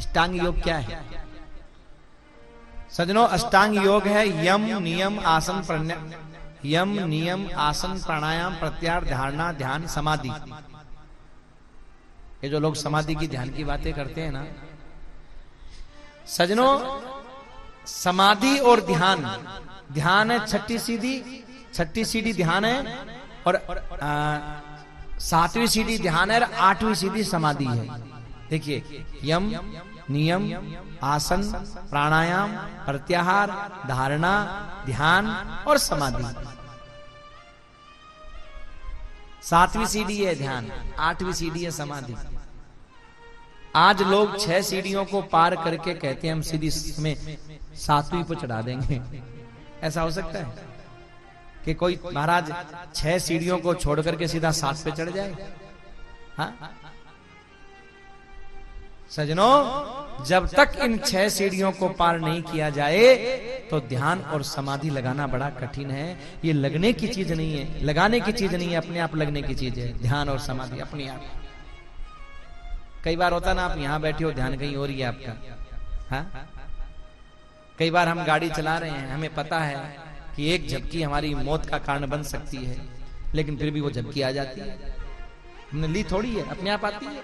अष्टांग योग क्या है सजनों? अष्टांग योग है यम नियम आसन यम नियम आसन प्राणायाम प्रत्याहार धारणा ध्यान समाधि। ये जो लोग समाधि की ध्यान की बातें करते हैं ना सजनों, समाधि और ध्यान, ध्यान है छठी सीढ़ी ध्यान है, और 7वीं सीढ़ी ध्यान है, और 8वीं सीढ़ी समाधि है। देखिए यम नियम आसन प्राणायाम प्रत्याहार धारणा ध्यान और समाधि। 7वीं सीढ़ी है ध्यान, 8वीं सीढ़ी है समाधि। आज लोग 6 सीढ़ियों को पार करके कहते हैं हम सीधी में 7वीं पर चढ़ा देंगे। ऐसा हो सकता है कि कोई महाराज 6 सीढ़ियों को छोड़ करके सीधा 7 पे चढ़ जाए? हाँ सजनों, जब तक इन 6 सीढ़ियों को पार नहीं किया जाए तो ध्यान और समाधि लगाना बड़ा कठिन है। ये लगने की चीज नहीं है, लगाने की चीज नहीं है, अपने आप लगने की चीज है। ध्यान और समाधि अपने आप। कई बार होता ना, आप यहां बैठे हो ध्यान कहीं और ही है आपका। हाँ, कई बार हम गाड़ी चला रहे हैं, हमें पता है कि एक झपकी हमारी मौत का कारण बन सकती है, लेकिन फिर भी वो झपकी आ जाती है। हमने ली थोड़ी है, अपने आप आती है।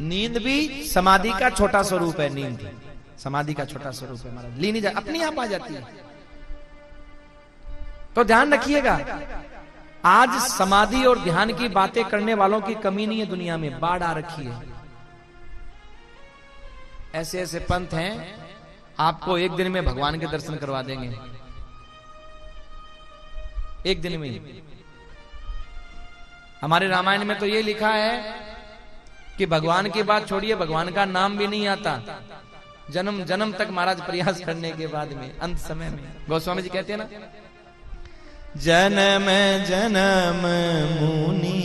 नींद भी समाधि का छोटा स्वरूप है। नींद समाधि का छोटा स्वरूप है महाराज, ली नहीं जा, अपने आप आ जाती है। तो ध्यान रखिएगा, आज समाधि और ध्यान की बातें करने वालों की कमी नहीं है दुनिया में, बाढ़ आ रखी है। ऐसे ऐसे पंथ हैं, आपको एक दिन में भगवान के दर्शन करवा देंगे, एक दिन में। हमारे रामायण में तो ये लिखा है कि भगवान की बात छोड़िए, भगवान का नाम भी नहीं आता जन्म जन्म तक महाराज प्रयास करने के बाद में, अंत समय में। गोस्वामी जी कहते हैं ना, जन्म जन्म मुनि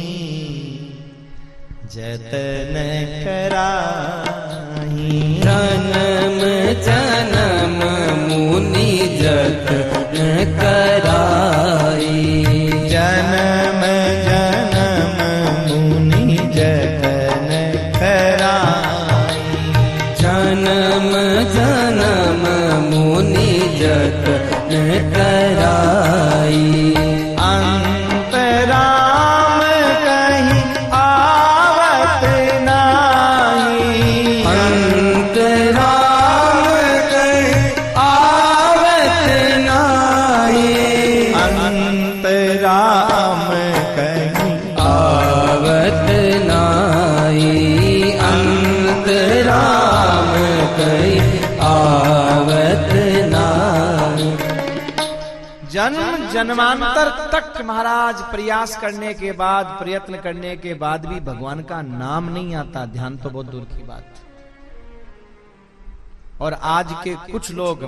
जतन कराही, जन्म जन्म मुनि जतन कराई, जन्म जन्म मुनि जतन कराई, जन्म जन्म मुनि जतन कराई। अंतराम कहीं आवत नाही, अंतराम कहीं आवत नाही, अंतराम कहीं आवत नाही, अंतराम कहीं आवत नाही। जन्म जन्मांतर तक महाराज प्रयास करने के बाद, प्रयत्न करने के बाद भी भगवान का नाम नहीं आता, ध्यान तो बहुत दूर की बात। और आज के कुछ लोग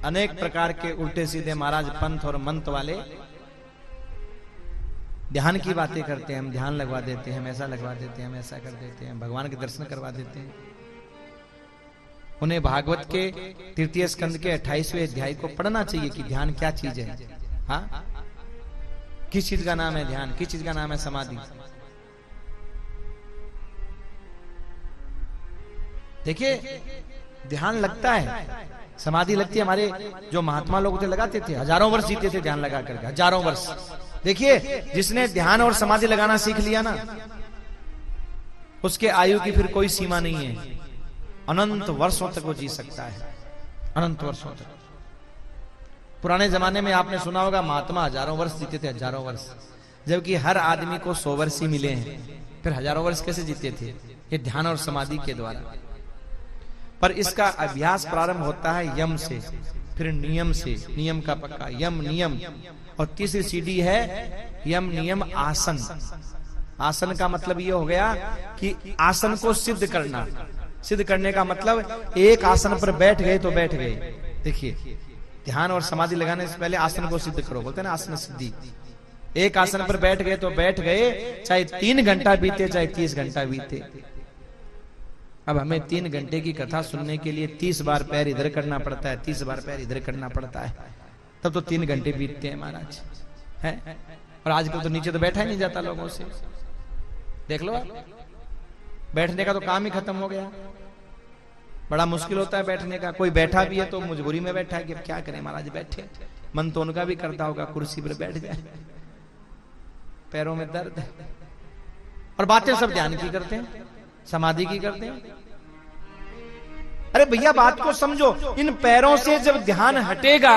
अनेक प्रकार के उल्टे सीधे महाराज पंथ और मंत्र वाले ध्यान की बातें करते हैं। हम ध्यान लगवा देते हैं, हम ऐसा लगवा देते हैं, हम ऐसा कर देते हैं, भगवान के दर्शन करवा देते हैं। उन्हें भागवत के 3 स्कंद के 28वें अध्याय को पढ़ना चाहिए कि ध्यान क्या चीज है। हाँ, किस चीज का नाम है ध्यान, किस चीज का नाम है समाधि। देखिए ध्यान लगता है, समाधि लगती है। हमारे जो महात्मा लोग थे लगाते थे, हजारों वर्ष जीते थे ध्यान लगा करके, हजारों वर्ष। देखिए जिसने ध्यान और समाधि लगाना सीख लिया ना, उसके आयु की फिर कोई सीमा नहीं है, अनंत वर्षों तक वो जी सकता है, अनंत वर्षों तक। पुराने जमाने में आपने सुना होगा महात्मा हजारों वर्ष जीते थे, हजारों वर्ष, जबकि हर आदमी को 100 वर्ष ही मिले हैं। फिर हजारों वर्ष कैसे जीते थे? ये ध्यान और समाधि के द्वारा। पर इसका अभ्यास प्रारंभ होता है यम से, फिर नियम से, नियम का पक्का यम नियम, और तीसरी सीढ़ी है यम नियम आसन। आसन का मतलब ये हो गया कि आसन को सिद्ध करना। सिद्ध करने का मतलब एक आसन पर बैठ गए तो बैठ गए। देखिए ध्यान और समाधि लगाने से पहले आसन को सिद्ध करो, बोलते हैं ना आसन सिद्धि। एक आसन पर बैठ गए तो बैठ गए, चाहे 3 घंटा बीते चाहे 30 घंटा बीते। अब हमें 3 घंटे की कथा सुनने के लिए 30 बार पैर इधर करना पड़ता है, 30 बार पैर इधर करना पड़ता है, तब तो 3 घंटे बीतते हैं महाराज है। और आजकल तो नीचे तो बैठा ही नहीं जाता लोगों से, देख लो आप। बैठने का तो काम ही खत्म हो गया। बड़ा मुश्किल होता है बैठने का। कोई बैठा भी है तो मजबूरी में बैठा है कि अब क्या करें महाराज, बैठे। मन तो उनका भी करता होगा कुर्सी पर बैठ जाए, पैरों में दर्द है। और बातें सब ध्यान की करते हैं, समाधि की करते हैं। अरे भैया बात को समझो, इन पैरों से जब ध्यान हटेगा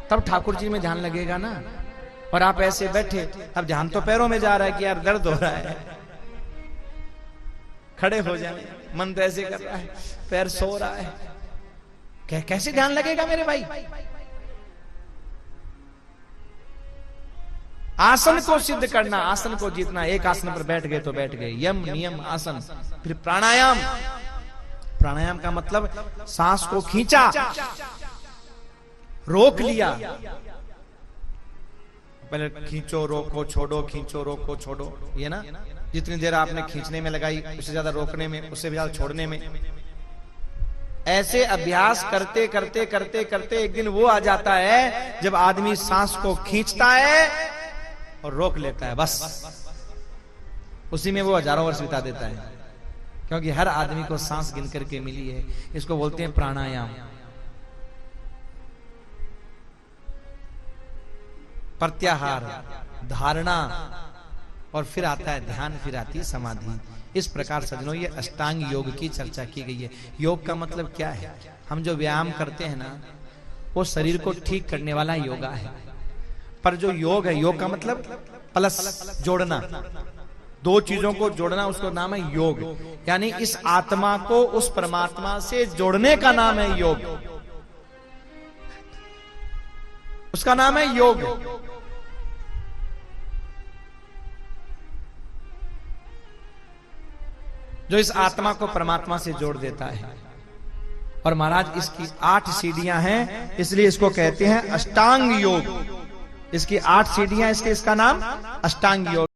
तब ठाकुर जी में ध्यान लगेगा ना। और आप ऐसे बैठे, अब ध्यान तो पैरों में जा रहा है कि यार दर्द हो रहा है, खड़े हो जाए, मन तो ऐसे कर रहा है, पैर सो रहा है, कैसे ध्यान लगेगा मेरे भाई। आसन को सिद्ध करना, आसन को जीतना। एक आसन पर बैठ गए तो बैठ गए, यम नियम आसन। फिर प्राणायाम। प्राणायाम का मतलब सांस को खींचा, रोक लिया। पहले खींचो रोको छोड़ो, खींचो रोको छोड़ो, ये ना। जितनी देर आपने खींचने में लगाई उससे ज्यादा रोकने में, उससे ज्यादा छोड़ने में। ऐसे अभ्यास करते करते करते करते एक दिन वो आ जाता है जब आदमी सांस को खींचता है और रोक लेता है, बस उसी में वो हजारों वर्ष बिता देता है। क्योंकि हर आदमी को सांस गिन करके मिली है। इसको बोलते हैं प्राणायाम। प्रत्याहार, धारणा, और फिर आता है ध्यान, फिर आती है समाधि। इस प्रकार सज्जनों ये अष्टांग योग की चर्चा की गई है। योग का मतलब क्या है? हम जो व्यायाम करते हैं ना, वो शरीर को ठीक करने वाला योगा है। पर जो योग है, योग का मतलब प्लस, जोड़ना, दो चीजों को जोड़ना, उसका नाम है योग। यानी इस आत्मा को उस परमात्मा से जोड़ने का नाम है योग, उसका नाम है योग। जो इस आत्मा को परमात्मा से जोड़ देता है। और महाराज इसकी 8 सीढ़ियां हैं, इसलिए इसको कहते हैं अष्टांग योग। इसकी 8 सीढ़ियां, इसका नाम अष्टांग योग।